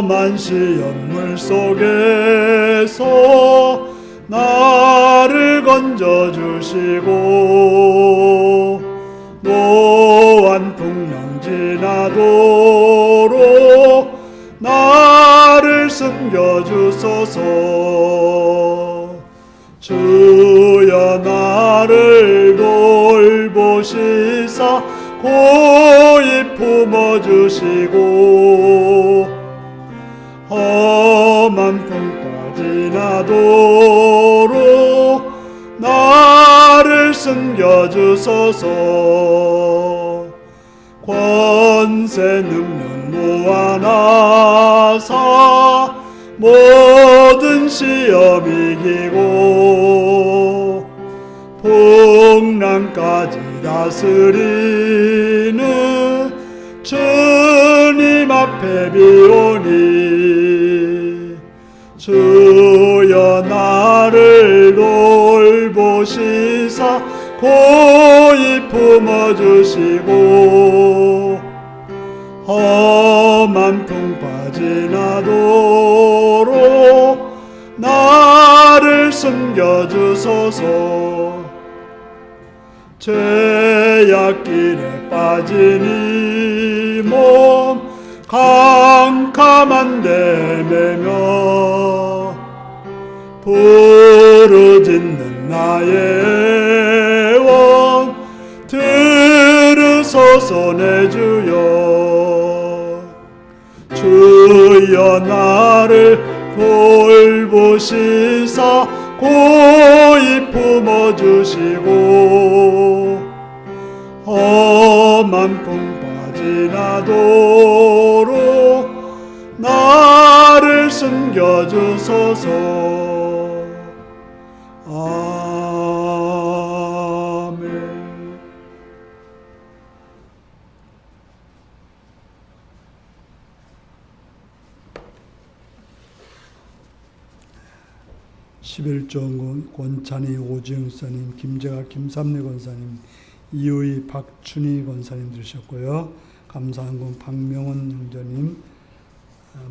험한 시험물 속에서 나를 건져주시고 노한 풍랑 지나도록 나를 숨겨주소서. 주여 나를 돌보시사 고이 품어주시고 험한 풍파 지나도록 나를 숨겨주소서. 권세 능력 무한하사 모든 시험 이기고 풍랑까지 다스리는 주님 앞에 비오니 주여 나를 돌보시사 고이 품어주시고 험한 풍파 지나도록 나를 숨겨주소서. 죄악길에 빠진 이 몸 캄캄한데 매며 부르짖는 나의 원 들으소서 내 주여. 주여 나를 돌보시사 고이 품어주시고 험한 풍파 지나도록 나를 숨겨주소서. 아멘. 11조 권찬희 오주영사님, 김재가 김삼래 권사님, 이우희 박춘희 권사님 들으셨고요. 감사한금 박명원 형제님,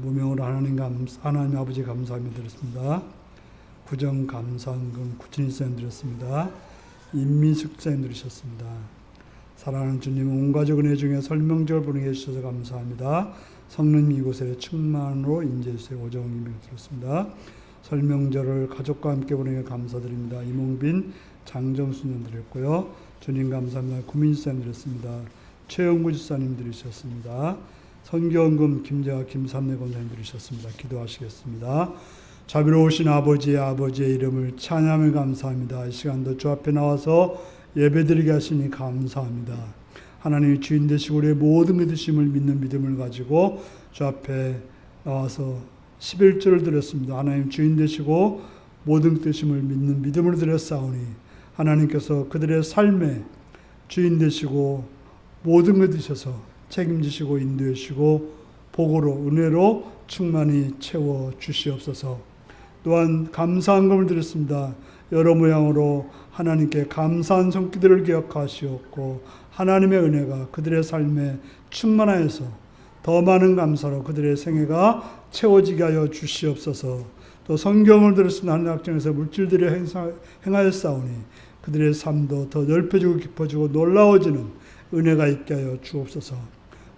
무명으로 하나님 아버지 감사하며 드렸습니다. 구정 감사한금 구춘희 사님 드렸습니다. 임민숙 사님 들으셨습니다. 사랑하는 주님, 온 가족 은혜 중에 설명절 보내게 해주셔서 감사합니다. 성령 이곳에 충만으로 인재해 주세요. 오정님 들었습니다. 설명절을 가족과 함께 보내게 감사드립니다. 이몽빈, 장정수님 드렸고요. 주님 감사합니다. 구민수님 드렸습니다. 최영구 지사님 들으셨습니다. 선교원금 김재화 김삼래 권사님 들으셨습니다. 기도하시겠습니다. 자비로우신 아버지의 이름을 찬양하며 감사합니다. 이 시간도 주 앞에 나와서 예배드리게 하시니 감사합니다. 하나님이 주인 되시고 우리의 모든 믿으심을 믿는 믿음을 가지고 주 앞에 나와서 11절을 드렸습니다. 하나님 주인 되시고 모든 뜻임을 믿는 믿음을 드렸사오니 하나님께서 그들의 삶에 주인 되시고 모든 것 되셔서 책임지시고 인도해 주시고 복으로 은혜로 충만히 채워 주시옵소서. 또한 감사한 것을 드렸습니다. 여러 모양으로 하나님께 감사한 손길들을 기억하시옵고 하나님의 은혜가 그들의 삶에 충만하여서 더 많은 감사로 그들의 생애가 채워지게 하여 주시옵소서. 또 성경을 들었으면 하늘 학정에서 물질들이 행하였사오니 그들의 삶도 더 넓혀지고 깊어지고 놀라워지는 은혜가 있게 하여 주옵소서.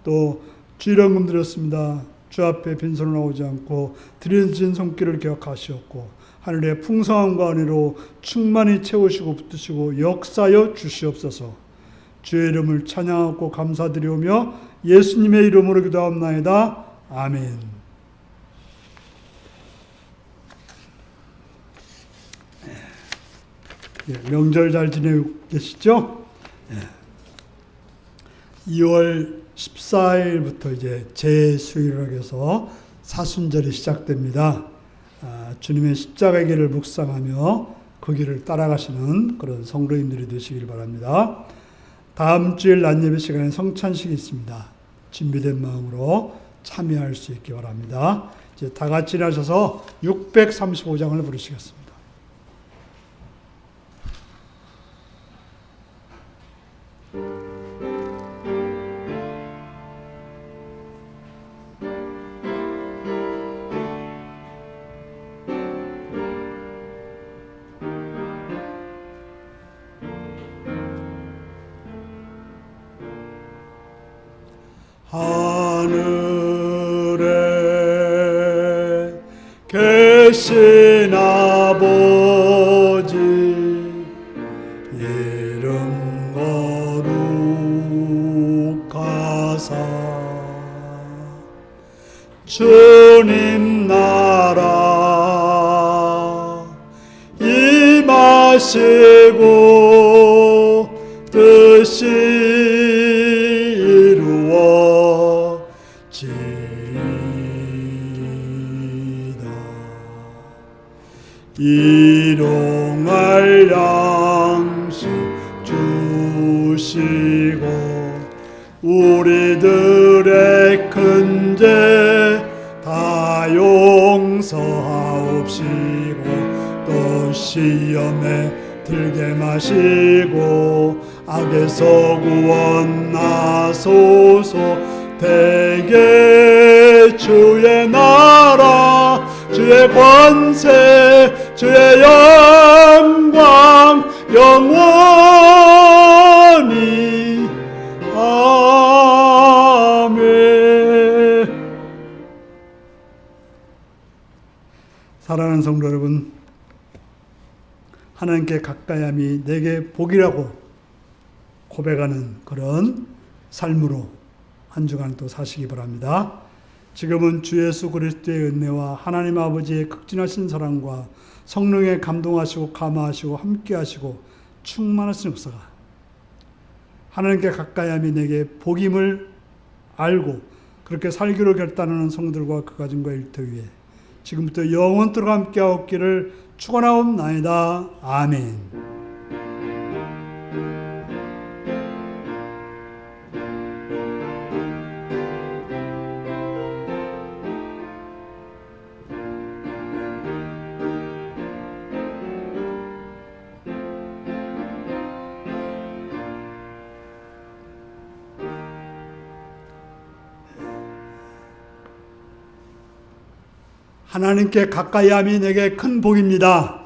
또 주일원금 드렸습니다. 주 앞에 빈손으로 나오지 않고 드려진 손길을 기억하시옵고 하늘의 풍성함과 은혜로 충만히 채우시고 붙드시고 역사하여 주시옵소서. 주의 이름을 찬양하고 감사드리오며 예수님의 이름으로 기도합나이다. 아멘. 명절 잘 지내고 계시죠? 2월 14일부터 이제 제수일이라고 해서 사순절이 시작됩니다. 주님의 십자가의 길을 묵상하며 그 길을 따라가시는 그런 성도님들이 되시길 바랍니다. 다음 주일 낮예배 시간에 성찬식이 있습니다. 준비된 마음으로 참여할 수 있기 바랍니다. 이제 다 같이 일어나셔서 635장을 부르시겠습니다. 하늘에 계신 아버지 이름 거룩하사 주님 나라 임하시고 뜻이 이루어지이다. 일용할 양식 주시고 우리들의 큰 죄 다 용서하옵시고 또 시험에 들게 마시고 악에서 구원하소서. 대개 주의 나라 주의 권세 주의 영광 영원히 아멘. 사랑하는 성도 여러분, 하나님께 가까이함이 내게 복이라고 고백하는 그런 삶으로 한 주간 또 사시기 바랍니다. 지금은 주 예수 그리스도의 은혜와 하나님 아버지의 극진하신 사랑과 성령의 감동하시고 감화하시고 함께하시고 충만하신 역사가 하나님께 가까이함이 내게 복임을 알고 그렇게 살기로 결단하는 성들과 그 가정과 일터 위에 지금부터 영원토록 함께하옵기를 축원하옵나이다. 아멘. 하나님께 가까이함이 내게 큰 복입니다.